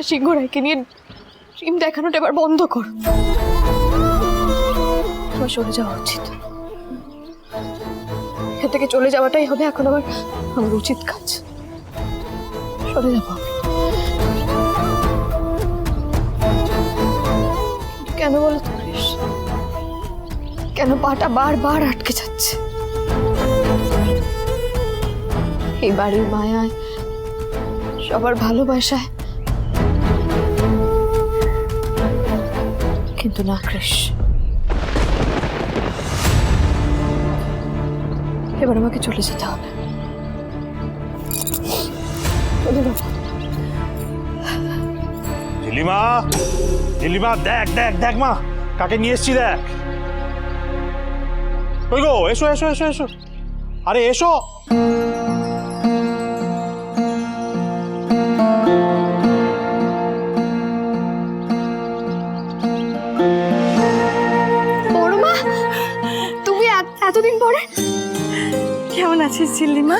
সিংহ রায়কে নিয়ে ড্রিম দেখানোটা এবার বন্ধ কর। তোমার সরে যাওয়া উচিত, এখান থেকে চলে যাওয়াটাই হবে এখন আমার উচিত কাজ। সরে যাবো। কেন বলো তো কৃষ, কেন পাটা বারবার আটকে যাচ্ছে? এই বাড়ির মায়ায়, সবার ভালোবাসায়, কিন্তু না কৃষ, এবার আমাকে চলে যেতে হবে। ঝিলিমা, ঝিলিমা, দেখ দেখ দেখ মা, কাকে নিয়ে এসছি দেখ। কই গো, এসো এসো এসো এসো, আরে এসো। বড়মা, তুমি এতদিন পরে কেমন আছিস ঝিল্লিমা?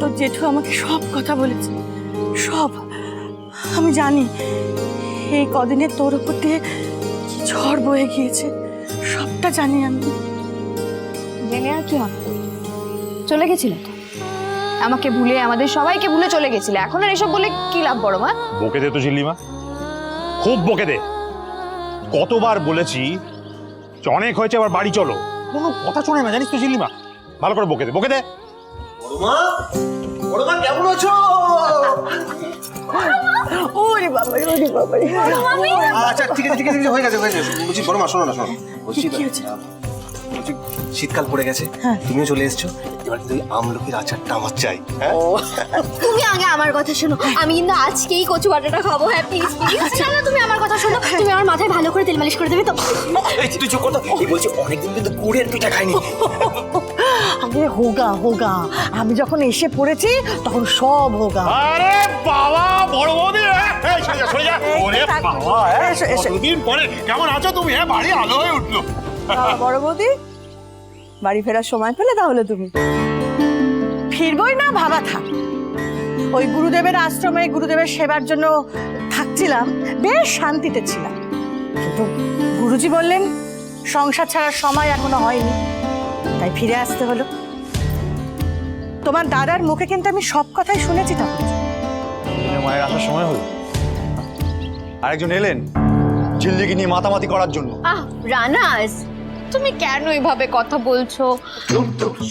তোর জেঠু আমাকে সব কথা বলেছে, সব। আমি জানি এই কদিনে তোর উপর দিয়ে কি ঝড় বয়ে গিয়েছে, সবটা জানি আমি। জেনে আর কি হবে, চলে গেছিলে তো, আমাকে ভুলে, আমাদের সবাইকে ভুলে চলে গেছিলে। এখন আর এসব বলে কি লাভ বড়মা? বকে দে তো ঝিলিমা, খুব বকে দে। কতবার বলেছি অনেক হয়েছে, আবার বাড়ি চলো, কোনো কথা শোনে না জানিস তো ঝিলিমা। ভালো করে বকে দে, বকে দে। বড়মা, বড়মা কেমন আছো? ওরে বাবা, ওরে বাবা। আচ্ছা ঠিক আছে ঠিক আছে, হয়ে গেছে হয়ে গেছে। বলছি বড়মা শোনো না, শোনো। বলছি বলছি শীতকাল পড়ে গেছে, তুমিও চলে এসছো, এবার কিন্তু আমলকির আচারটা আমার চাই। হ্যাঁ তুমি আগে আমার কথা শোনো, আমি কিন্তু আজকেই কচু বাটাটা খাবো। হ্যাঁ প্লিজ প্লিজ, না তুমি আমার কথা শোনো, তুমি আমার মাথায় ভালো করে তেল মালিশ করে দেবে তো? এই তুই চুপ কর তো। এই বলছি অনেকদিন কিন্তু গুড়ের পিঠা খাইনি। আরে হোগা হোগা, আমি যখন এসে পড়েছি তখন সব হোগা। আরে বাবা, বড় বৌদি, এই সরে যা সরে যা। ওরে বাবা, এসো, এসো। কতদিন পরে কেমন আছো তুমি? হ্যাঁ, বাড়ি আলো হয়ে উঠলো। বড় বৌদি, বাড়ি ফেরার সময় পেলে তাহলে তুমি? ফিরবই না ভাবা থাক। ওই গুরুদেবের আশ্রমে গুরুদেবের সেবার জন্য থাকছিলাম, বেশ শান্তিতে ছিলাম। কিন্তু গুরুজি বললেন সংসার ছাড়ার সময় এখনো হয়নি, তাই ফিরে আসতে হলো। তোমার দাদার মুখে কিন্তু আমি সব কথাই শুনেছি তখন। মায়ের আসার সময় হলো, আরেকজন এলেন ঝিল্লিকে নিয়ে মাতামাতি করার জন্য। রানাস, তুমি কেন এইভাবে কথা বলছো?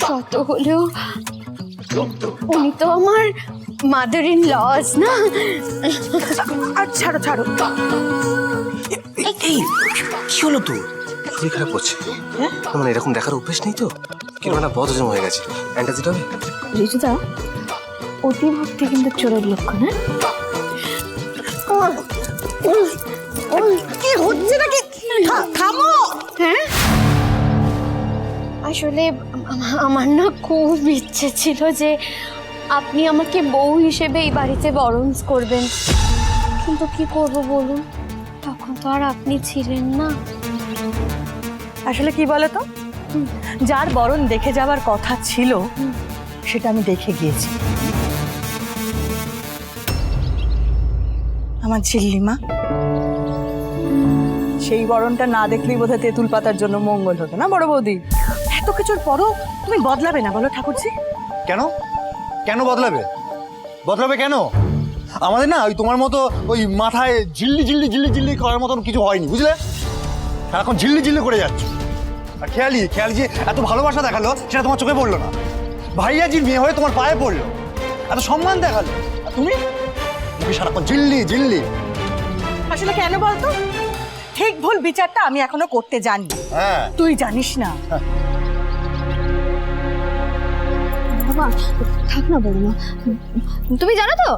শত হলেও উনি তো আমার মাদার ইন লস না। আর ছাড়ো ছাড়ো। এই কি হলো তো? শরীর খারাপ করছে? মানে এরকম দেখার অভ্যেস নেই তো, কিরকম না বদহজম হয়ে গেছে। অ্যান্টাসিড হবে? ঋতুদা, অতি ভক্তি কিন্তু চোরের লক্ষণ। কি হচ্ছে নাকি? থামো। হ্যাঁ, আসলে আমার না খুব ইচ্ছে ছিল যে আপনি আমাকে বউ হিসেবে এই বাড়িতে বরণ করবেন, কিন্তু কি করব বলুন, তখন তো আর আপনি ছিলেন না। আসলে কি বলতো, যার বরণ দেখে যাওয়ার কথা ছিল সেটা আমি দেখে গিয়েছি। আমার ঝিল্লিমা, সেই বরণটা না দেখলেই বোধহয় তেঁতুল পাতার জন্য মঙ্গল হতো না বড় বৌদি। এত কিছুর পরও তুমি বদলাবে না বলো ঠাকুরজি? কেন কেন বদলাবে? বদলাবে কেন? আমাদের না ওই তোমার মতো ওই মাথায় ঝিল্লি ঝিল্লি ঝিল্লি ঝিল্লি করার মতন কিছু হয়নি, বুঝলে? এখন ঝিল্লি ঝিল্লি করে যাচ্ছে। আর খেয়ালি খেয়ালি যে এত ভালোবাসা দেখালো সেটা তোমার চোখে পড়লো না। ভাইয়াজির মেয়ে হয়ে তোমার পায়ে পড়লো, এত সম্মান দেখালো, আর তুমি সারাক্ষণ ঝিল্লি ঝিল্লি। আসলে কেন বলতো, ঠিক ভুল বিচারটা আমি এখনো করতে জানি, হ্যাঁ তুই জানিস না। বাবা থাক না বড়মা, তুমি জানো তো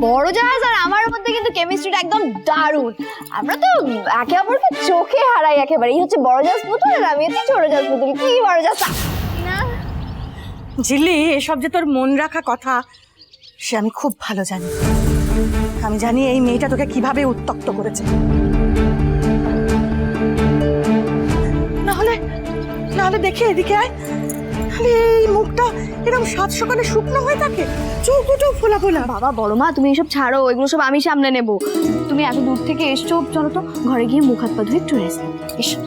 বড় জাহাজ আর আমার মধ্যে কিন্তু কেমিস্ট্রিটা একদম দারুণ। আমরা তো একে অপরকে চোখে হারাই একেবারে। এই হচ্ছে বড় জাহাজ পুতুল আর আমি হচ্ছে ছোট জাহাজ পুতুল। কি বড় জাহাজ না? ঝিল্লি, এসব যে তোর মন রাখা কথা সে আমি খুব ভালো জানি। আমি জানি এই মেয়েটা তোকে কিভাবে উত্তক্ত করেছে। না হলে দেখে এদিকে আয়, এই মুখটা এরকম সাত সকালে শুকনো হয়ে থাকে। চোখ দুটো ফোলা ফোলা। বাবা বড় মা তুমি এসব ছাড়ো, এগুলো সব আমি সামলে নেব। তুমি এত দূর থেকে এসছো, চলো তো ঘরে গিয়ে মুখ হাত পা ধুয়ে একটু রেস্ট নাও। এসো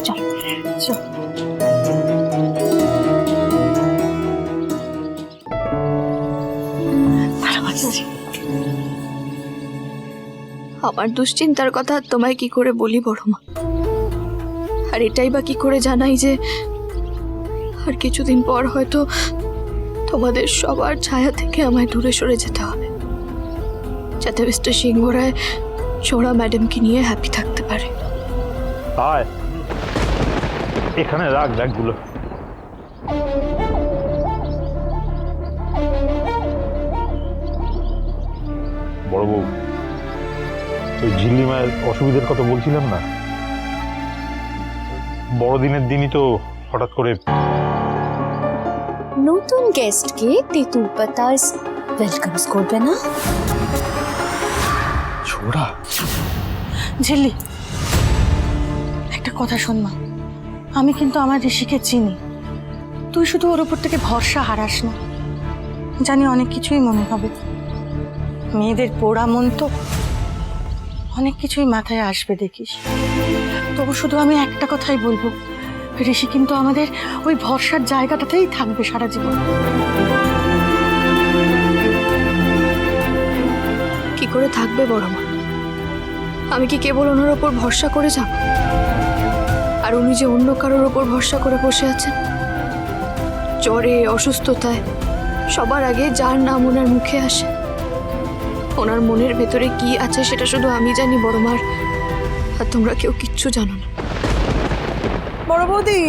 চলো চলো। আমার দুশ্চিন্তার কথা তোমায় কি করে বলি বড় মা, আর এটাই বা কি করে জানাই যে আর কিছুদিন পর হয়তো তোমাদের সবার ছায়া থেকে আমায় দূরে সরে যেতে হবে, যাতে মিস্টার সিংহ রায় ছোড়া ম্যাডামকে নিয়ে হ্যাপি থাকতে পারে। আয় এখানে রাখ ব্যাগগুলো। বড় বউ, ওই ঝিল্লি মায়ের অসুবিধার কথা বলছিলাম না, বড়দিনের দিনই তো হঠাৎ করে নতুন গেস্টকে তেঁতুল পাতাস ওয়েলকামস করবে না? ছোড়া ঝিল্লি, একটা কথা শোন মা, আমি কিন্তু আমার ঋষিকে চিনি। তুই শুধু ওর উপর থেকে ভরসা হারাস না। জানি অনেক কিছুই মনে হবে, মেয়েদের পোড়া মন তো, অনেক কিছুই মাথায় আসবে দেখিস। তবু শুধু আমি একটা কথাই বলবো, ঋষি কিন্তু আমাদের ওই ভরসার জায়গাটাতেই থাকবে সারা জীবন। কি করে থাকবে বড় মা? আমি কি কেবল ওনার ওপর ভরসা করে যাব? আর উনি যে অন্য কারোর ওপর ভরসা করে বসে আছেন, জ্বরে অসুস্থতায় সবার আগে যার নাম ওনার মুখে আসে, ওনার মনের ভেতরে কি আছে সেটা শুধু আমি জানি বড় মার, আর তোমরা কেউ কিচ্ছু জানো না। বড় বৌদি,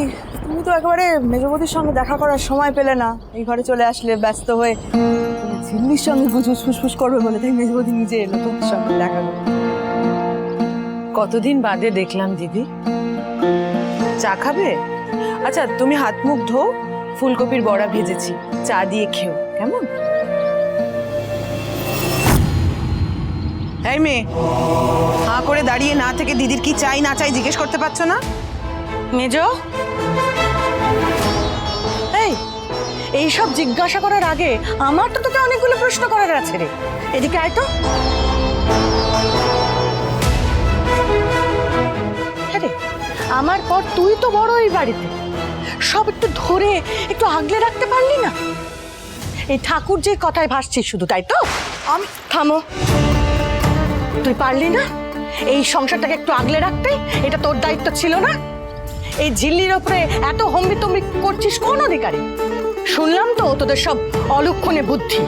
তুমি তো একেবারে মেজ বৌদির সঙ্গে দেখা করার সময় পেলে না, এই ঘরে চলে আসলে ব্যস্ত হয়ে। ঝিল্লির সঙ্গে গুজুস ফুসফুস করবে বলে তাই মেজ বৌদি নিজে এলো তোমার সঙ্গে দেখা করো। কতদিন বাদে দেখলাম দিদি। চা খাবে? আচ্ছা তুমি হাত মুখ ধো, ফুলকপির বড়া ভেজেছি, চা দিয়ে খেও কেমন? এই মেয়ে, হাঁ করে দাঁড়িয়ে না থেকে দিদির কি চাই না চাই জিজ্ঞেস করতে পারছো না? মেজ, এইসব জিজ্ঞাসা করার আগে আমার তো তোকে অনেকগুলো প্রশ্ন করার আছে রে। এদিকে আয় তো। আরে আমার পর তুই তো বড় এই বাড়িতে, সব একটু ধরে একটু আগলে রাখতে পারলি না? এই ঠাকুর যে কথায় ভাসছিস শুধু, তাই তো? আমি থামো, তুই পারলি না এই সংসারটাকে একটু আগলে রাখতে? এটা তোর দায়িত্ব ছিল না? এই ঝিল্লির ওপরে এত হম্বিতম্বি করছিস কোন অধিকারে? শুনলাম তো তোদের সব অলক্ষণে বুদ্ধি।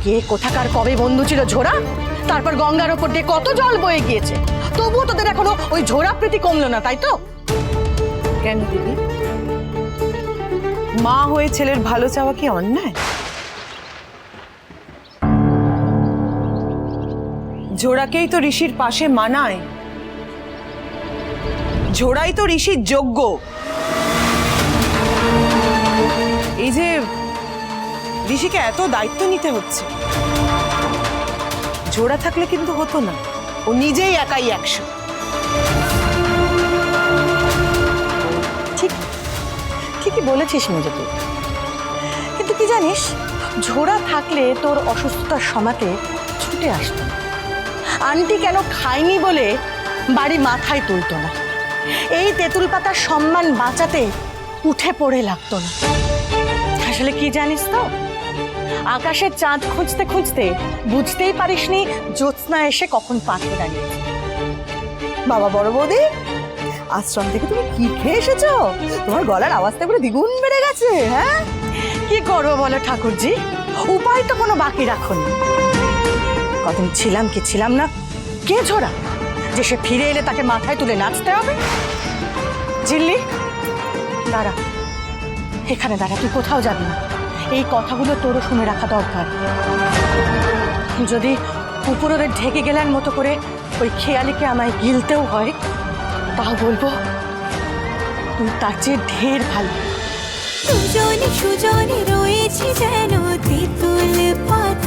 কে কোথাকার কবে বন্ধু ছিল ঝোড়া, তারপর গঙ্গার ওপর দিয়ে কত জল বয়ে গিয়েছে, তবুও তোদের এখনো ওই ঝোড়া প্রীতি কমলো না, তাই তো? কেন দিদি, মা হয়ে ছেলের ভালো চাওয়া কি অন্যায়? জোড়াকেই তো ঋষির পাশে মানায়, জোড়াই তো ঋষির যোগ্য। এই যে ঋষিকে এত দায়িত্ব নিতে হচ্ছে, জোড়া থাকলে কিন্তু হতো না, ও নিজেই একাই 100। ঠিক ঠিকই বলেছিস মেজো তুই, কিন্তু কি জানিস, ঝোড়া থাকলে তোর অসুস্থতার সমাতে ছুটে আসতো না, আন্টি কেন খায়নি বলে বাড়ি মাথায় তুলতো না, এই তেঁতুল পাতার সম্মান বাঁচাতে উঠে পড়ে লাগতো না। আসলে কি জানিস তো, আকাশের চাঁদ খুঁজতে খুঁজতে বুঝতেই পারিসনি জ্যোৎস্না এসে কখন পাখি দাঁড়িয়েছে। বাবা বড় বৌদি, আশ্রম থেকে তুমি কি খেয়ে এসেছো? তোমার গলার আওয়াজটা পুরো দ্বিগুণ বেড়ে গেছে। হ্যাঁ, কি করবো বলো ঠাকুরজি, উপায় তো কোনো বাকি রাখুন। কদিন ছিলাম কি ছিলাম না, কে ঝোড়া যে সে ফিরে এলে তাকে মাথায় তুলে নাচতে হবে? ঝিল্লি দাঁড়া, এখানে দাঁড়া, তুই কোথাও যাবি না। এই কথাগুলো তোরও শুনে রাখা দরকার। যদি উপরের ঢেকে গেলার মতো করে ওই খেয়ালিকে আমায় গিলতেও হয়, তাও বলবো তুই তার চেয়ে ঢের ভালো। সুজনে সুজনে রয়েছে যেন তেঁতুল পাতা।